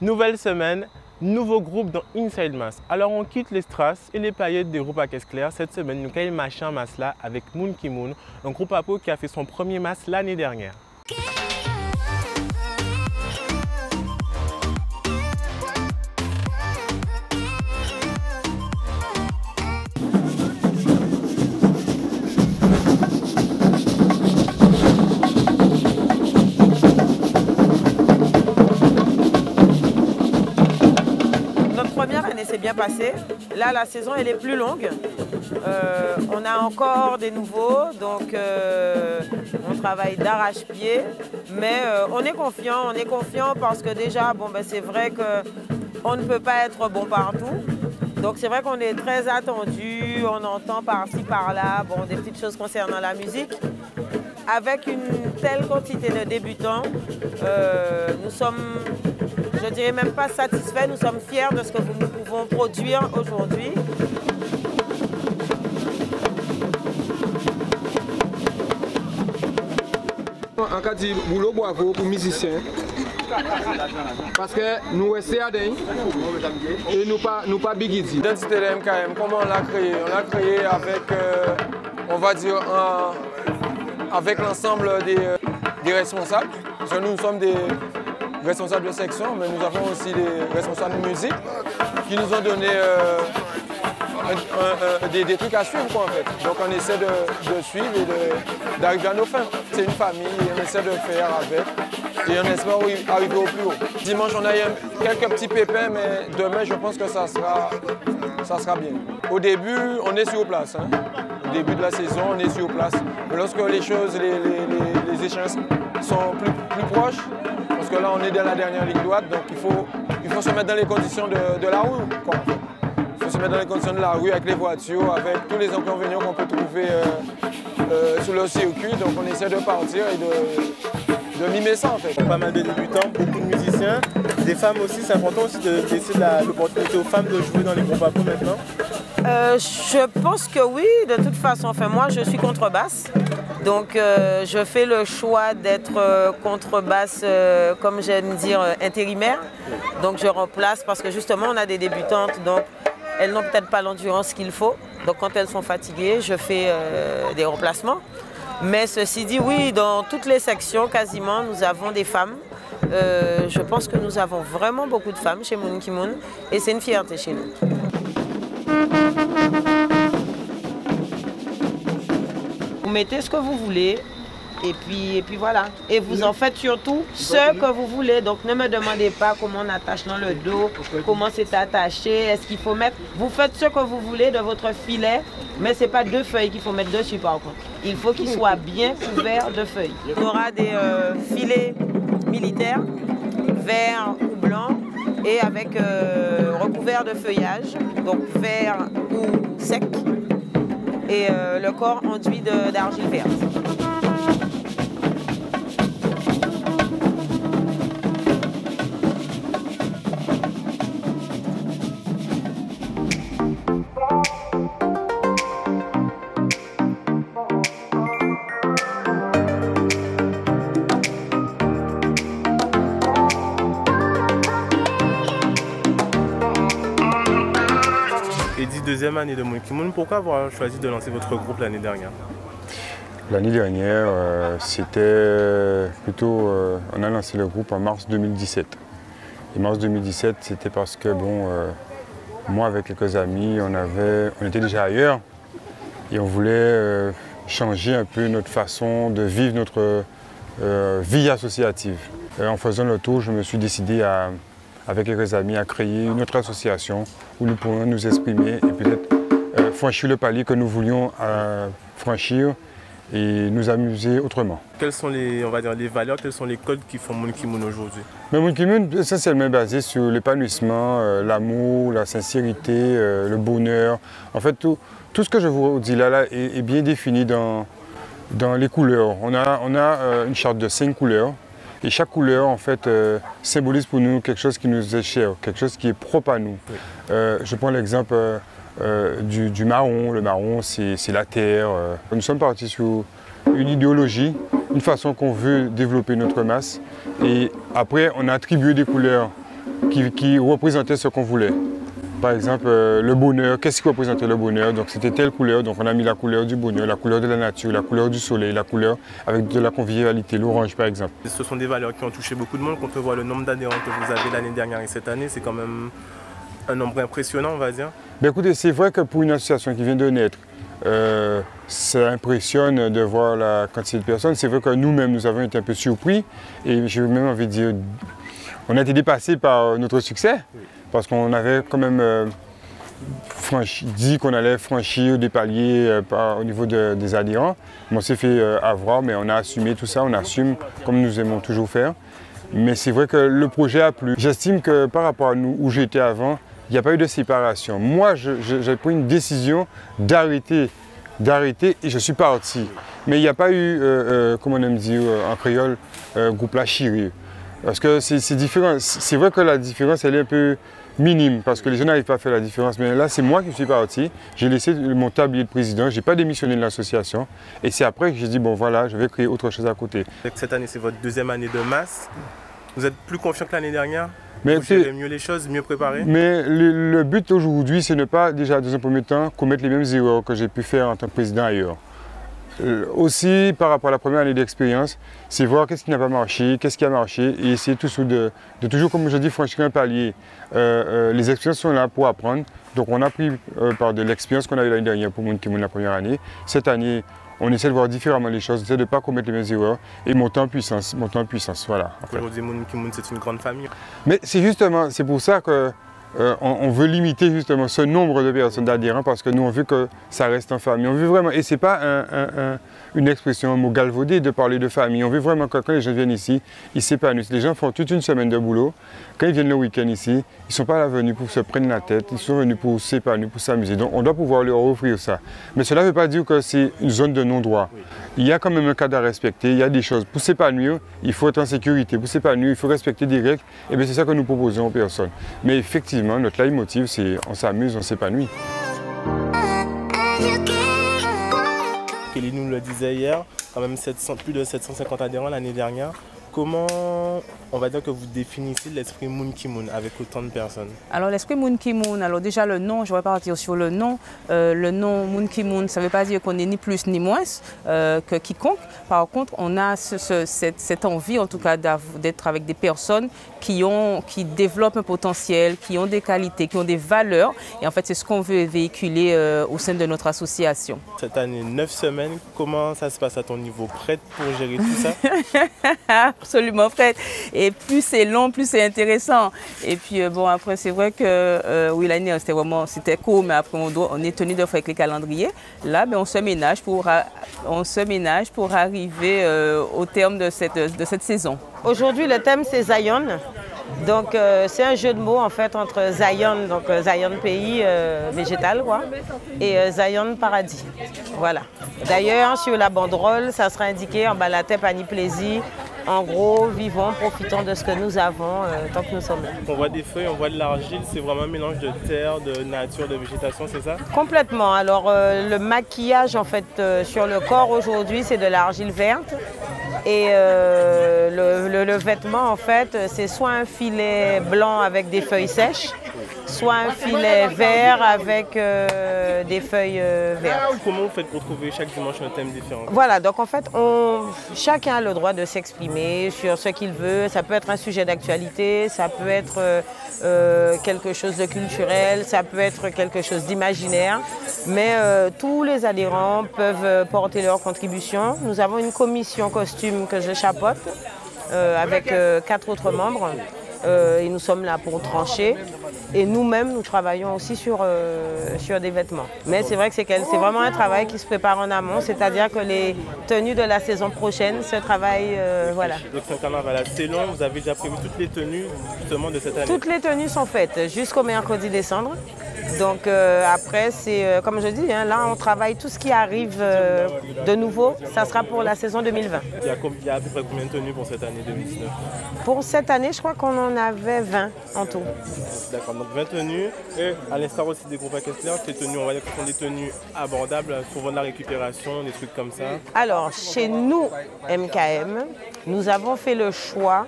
Nouvelle semaine, nouveau groupe dans Inside Mass. Alors on quitte les strass et les paillettes des groupes à caisse claire. Cette semaine, nous avons Machin Mass là avec Moon Ki Moon, un groupe à peau qui a fait son premier mass l'année dernière. C'est bien passé. Là, la saison elle est plus longue. On a encore des nouveaux, donc on travaille d'arrache-pied. Mais on est confiant parce que déjà, c'est vrai qu'on ne peut pas être bon partout. Donc c'est vrai qu'on est très attendu, on entend par-ci, par-là, des petites choses concernant la musique. Avec une telle quantité de débutants, nous sommes, je dirais même pas satisfaits, nous sommes fiers de ce que nous pouvons produire aujourd'hui. En cas de boulot, bravo pour les musiciens. Parce que nous restons à Deng et nous pas Big Easy. L'identité de MKM, comment on l'a créé? On l'a créé avec, on va dire, avec l'ensemble des responsables. Parce que nous sommes des responsables de section, mais nous avons aussi des responsables de musique qui nous ont donné des trucs à suivre, quoi, en fait. Donc on essaie de suivre et d'arriver à nos fins. C'est une famille, on essaie de faire avec et on espère arriver au plus haut. Dimanche, on a eu quelques petits pépins, mais demain, je pense que ça sera bien. Au début, on est sur place. Hein. Au début de la saison, on est sur place. Mais lorsque les choses, les échanges sont plus proches, parce que là, on est dans la dernière ligne droite, donc il faut se mettre dans les conditions de la rue, quoi. Il faut se mettre dans les conditions de la rue avec les voitures, avec tous les inconvénients qu'on peut trouver sur le circuit. Donc on essaie de partir et de mimer ça, en fait. Pas mal de débutants, beaucoup de musiciens, des femmes aussi. C'est important aussi de laisser l'opportunité aux femmes de jouer dans les groupes à peau maintenant. Je pense que oui, de toute façon. Enfin, moi, je suis contrebasse. Donc, je fais le choix d'être contrebasse, comme j'aime dire, intérimaire. Donc, je remplace parce que justement, on a des débutantes. Donc, elles n'ont peut-être pas l'endurance qu'il faut. Donc, quand elles sont fatiguées, je fais des remplacements. Mais ceci dit, oui, dans toutes les sections, quasiment, nous avons des femmes. Je pense que nous avons vraiment beaucoup de femmes chez Moon Ki Moon. Et c'est une fierté chez nous. Vous mettez ce que vous voulez et puis voilà. Et vous en faites surtout ce que vous voulez. Donc ne me demandez pas comment on attache dans le dos, comment c'est attaché, est-ce qu'il faut mettre... Vous faites ce que vous voulez de votre filet, mais ce n'est pas 2 feuilles qu'il faut mettre dessus par contre. Il faut qu'il soit bien couvert de feuilles. On aura des filets militaires, verts ou blancs, et avec recouvert de feuillage, donc vert ou sec, et le corps enduit d'argile verte. Deuxième année de Moon Ki Moon, pourquoi avoir choisi de lancer votre groupe l'année dernière? L'année dernière, c'était plutôt... on a lancé le groupe en mars 2017. Et mars 2017, c'était parce que, moi avec quelques amis, on était déjà ailleurs et on voulait changer un peu notre façon de vivre notre vie associative. En faisant le tour, je me suis décidé avec quelques amis à créer une autre association où nous pourrions nous exprimer et peut-être franchir le palier que nous voulions franchir et nous amuser autrement. Quelles sont les valeurs, quels sont les codes qui font Moon Ki Moon aujourd'hui? Moon Ki Moon est essentiellement basé sur l'épanouissement, l'amour, la sincérité, le bonheur. En fait, tout ce que je vous dis là est bien défini dans les couleurs. On a une charte de 5 couleurs. Et chaque couleur, en fait, symbolise pour nous quelque chose qui nous est cher, quelque chose qui est propre à nous. Oui. Je prends l'exemple du marron. Le marron, c'est la terre. Nous sommes partis sur une idéologie, une façon qu'on veut développer notre masse. Et après, on a attribué des couleurs qui représentait ce qu'on voulait. Par exemple, le bonheur, qu'est-ce qui représentait le bonheur? Donc c'était telle couleur, donc on a mis la couleur du bonheur, la couleur de la nature, la couleur du soleil, la couleur avec de la convivialité, l'orange par exemple. Ce sont des valeurs qui ont touché beaucoup de monde. Quand on voit le nombre d'adhérents que vous avez l'année dernière et cette année, c'est quand même un nombre impressionnant, on va dire. Ben écoutez, c'est vrai que pour une association qui vient de naître, ça impressionne de voir la quantité de personnes. C'est vrai que nous-mêmes, nous avons été un peu surpris et j'ai même envie de dire, on a été dépassés par notre succès. Oui. Parce qu'on avait quand même dit qu'on allait franchir des paliers au niveau des adhérents. On s'est fait avoir, mais on a assumé tout ça, on assume comme nous aimons toujours faire. Mais c'est vrai que le projet a plu. J'estime que par rapport à nous, où j'étais avant, il n'y a pas eu de séparation. Moi, j'ai pris une décision d'arrêter et je suis parti. Mais il n'y a pas eu, comme on aime dire en créole, groupe la chirée. Parce que c'est différent. C'est vrai que la différence, elle est un peu minime, parce que les gens n'arrivent pas à faire la différence. Mais là, c'est moi qui suis parti. J'ai laissé mon tablier de président, je n'ai pas démissionné de l'association. Et c'est après que j'ai dit, bon voilà, je vais créer autre chose à côté. Cette année, c'est votre deuxième année de masse. Vous êtes plus confiant que l'année dernière? Mais vous gérez mieux les choses, mieux préparé? Mais le but aujourd'hui, c'est ne pas, déjà, dans un premier temps, commettre les mêmes erreurs que j'ai pu faire en tant que président ailleurs. Aussi, par rapport à la première année d'expérience, c'est voir qu'est-ce qui n'a pas marché, qu'est-ce qui a marché et essayer de toujours, comme je dis, franchir un palier. Les expériences sont là pour apprendre. Donc on a pris par de l'expérience qu'on a eu l'année dernière pour Moon Ki Moon la première année. Cette année, on essaie de voir différemment les choses, on essaie de ne pas commettre les mêmes erreurs et monter en puissance, voilà. Aujourd'hui, Moon Ki Moon, c'est une grande famille. Mais c'est justement, c'est pour ça que on veut limiter justement ce nombre de personnes d'adhérents parce que nous on veut que ça reste en famille. On veut vraiment, et c'est pas une expression, un mot galvaudé de parler de famille. On veut vraiment que quand les gens viennent ici, ils s'épanouissent. Les gens font toute une semaine de boulot. Quand ils viennent le week-end ici, ils ne sont pas là venus pour se prendre la tête, ils sont venus pour s'épanouir, pour s'amuser. Donc on doit pouvoir leur offrir ça. Mais cela ne veut pas dire que c'est une zone de non-droit. Oui. Il y a quand même un cadre à respecter, il y a des choses. Pour s'épanouir, il faut être en sécurité. Pour s'épanouir, il faut respecter des règles. Et bien c'est ça que nous proposons aux personnes. Mais effectivement, notre leitmotiv, c'est on s'amuse, on s'épanouit. Kelly nous le disait hier, quand même plus de 750 adhérents l'année dernière. Comment on va dire que vous définissez l'esprit Moon Ki Moon avec autant de personnes? Alors l'esprit Moon Ki Moon, alors déjà le nom, je vais partir sur le nom. Le nom Moon Ki Moon, ça ne veut pas dire qu'on est ni plus ni moins que quiconque. Par contre, on a cette envie en tout cas d'être avec des personnes qui développent un potentiel, qui ont des qualités, qui ont des valeurs. Et en fait, c'est ce qu'on veut véhiculer au sein de notre association. Cette année, 9 semaines, comment ça se passe à ton niveau? Prête pour gérer tout ça? Absolument prête. Et plus c'est long, plus c'est intéressant. Et puis bon, après c'est vrai que oui, l'année c'était court, mais après on est tenu de faire avec les calendriers. Là, ben, on se ménage pour arriver au terme de cette saison. Aujourd'hui, le thème c'est Zion. Donc c'est un jeu de mots en fait entre Zion, donc Zion pays végétal quoi, et Zion paradis. Voilà. D'ailleurs sur la banderole, ça sera indiqué en bas la tête Pani Plaisir. En gros, vivons, profitons de ce que nous avons tant que nous sommes là. On voit des feuilles, on voit de l'argile, c'est vraiment un mélange de terre, de nature, de végétation, c'est ça? Complètement. Alors le maquillage en fait sur le corps aujourd'hui, c'est de l'argile verte. Et le vêtement en fait, c'est soit un filet blanc avec des feuilles sèches, soit un filet vert avec des feuilles vertes. Comment vous faites pour trouver chaque dimanche un thème différent? Voilà, donc en fait, chacun a le droit de s'exprimer sur ce qu'il veut. Ça peut être un sujet d'actualité, ça peut être quelque chose de culturel, ça peut être quelque chose d'imaginaire. Mais tous les adhérents peuvent porter leur contribution. Nous avons une commission costume que je chapeaute avec 4 autres membres. Et nous sommes là pour trancher. Et nous-mêmes, nous travaillons aussi sur des vêtements. Mais c'est vrai que c'est vraiment un travail qui se prépare en amont, c'est-à-dire que les tenues de la saison prochaine se travaillent, voilà. Donc c'est un carnaval assez long, vous avez déjà prévu toutes les tenues justement de cette année? Toutes les tenues sont faites jusqu'au mercredi décembre. Donc après, c'est comme je dis, hein, là on travaille tout ce qui arrive de nouveau, ça sera pour la saison 2020. Il y a à peu près combien de tenues pour cette année 2019? Pour cette année, je crois qu'on en avait 20 en tout. D'accord, donc 20 tenues. Et à l'instar aussi des groupes Kessler, ces tenues, on va dire que ce sont des tenues abordables, souvent de la récupération, des trucs comme ça. Alors, chez nous, MKM, nous avons fait le choix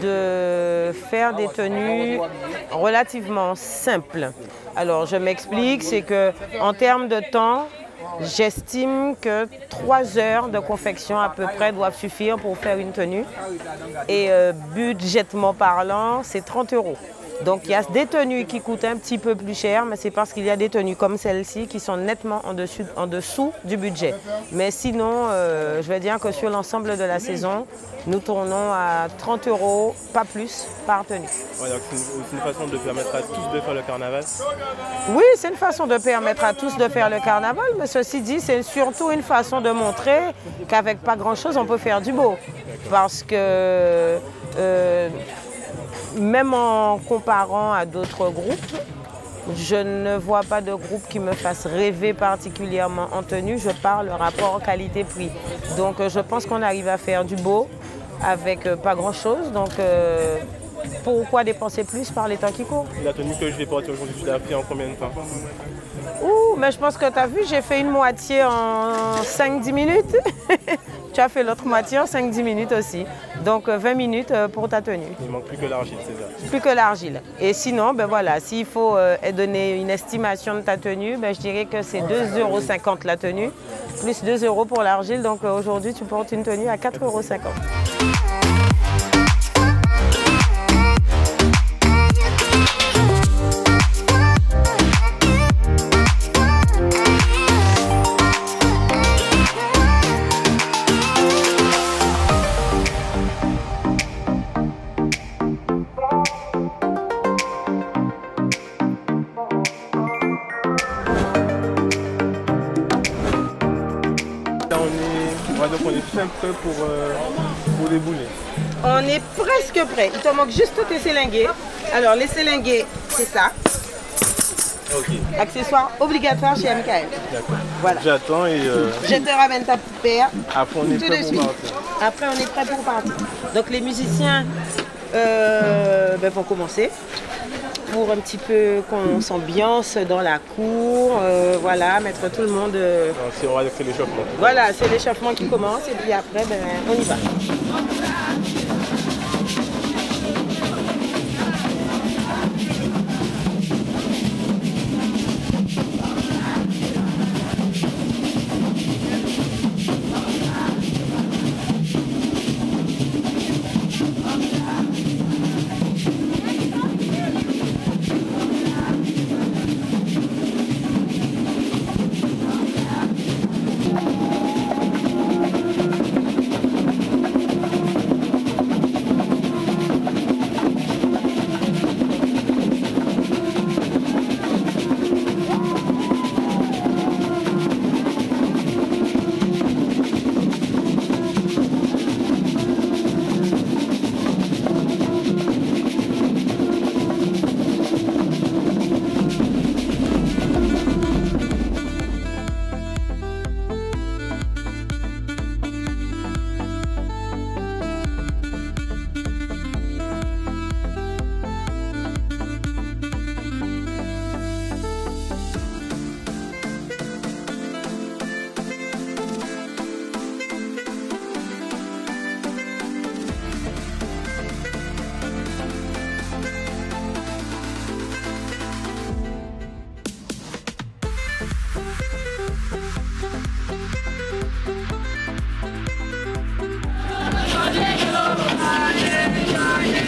de faire des tenues relativement simples. Alors je m'explique, c'est qu'en termes de temps, j'estime que 3 heures de confection à peu près doivent suffire pour faire une tenue. Et budgétement parlant, c'est 30 €. Donc il y a des tenues qui coûtent un petit peu plus cher, mais c'est parce qu'il y a des tenues comme celle-ci qui sont nettement en dessous du budget. Mais sinon, je vais dire que sur l'ensemble de la saison, nous tournons à 30 €, pas plus, par tenue. Ouais, c'est une façon de permettre à tous de faire le carnaval? Oui, c'est une façon de permettre à tous de faire le carnaval, mais ceci dit, c'est surtout une façon de montrer qu'avec pas grand-chose, on peut faire du beau. Parce que même en comparant à d'autres groupes, je ne vois pas de groupe qui me fasse rêver particulièrement en tenue. Je parle rapport qualité-prix. Donc je pense qu'on arrive à faire du beau avec pas grand-chose. Donc pourquoi dépenser plus par les temps qui courent? La tenue que je vais porter aujourd'hui, tu l'as fait en combien de temps? Ouh, mais je pense que tu as vu, j'ai fait une moitié en 5-10 minutes. Tu as fait l'autre moitié en 5-10 minutes aussi. Donc 20 minutes pour ta tenue. Il manque plus que l'argile, c'est ça? Plus que l'argile. Et sinon, ben voilà, s'il faut donner une estimation de ta tenue, ben je dirais que c'est 2,50 € la tenue, plus 2 € pour l'argile. Donc aujourd'hui, tu portes une tenue à 4,50 €. Donc on est tout prêt pour débouler. On est presque prêt. Il te manque juste tes sélingués. Alors les sélingués, c'est ça. Ok. Accessoire obligatoire chez MKM. D'accord. Voilà. J'attends et... Je te ramène ta petite paire. Après on est tout prêt de pour suite. partir. Après on est prêt pour partir. Donc les musiciens vont commencer. Pour un petit peu qu'on s'ambiance dans la cour, voilà, mettre tout le monde... C'est l'échauffement. Voilà, c'est l'échauffement qui commence et puis après, ben, on y va.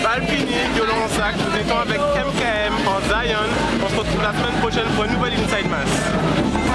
Bal fini, violon en sac, nous étions avec MKM en Zion. On se retrouve la semaine prochaine pour une nouvelle Inside Mass.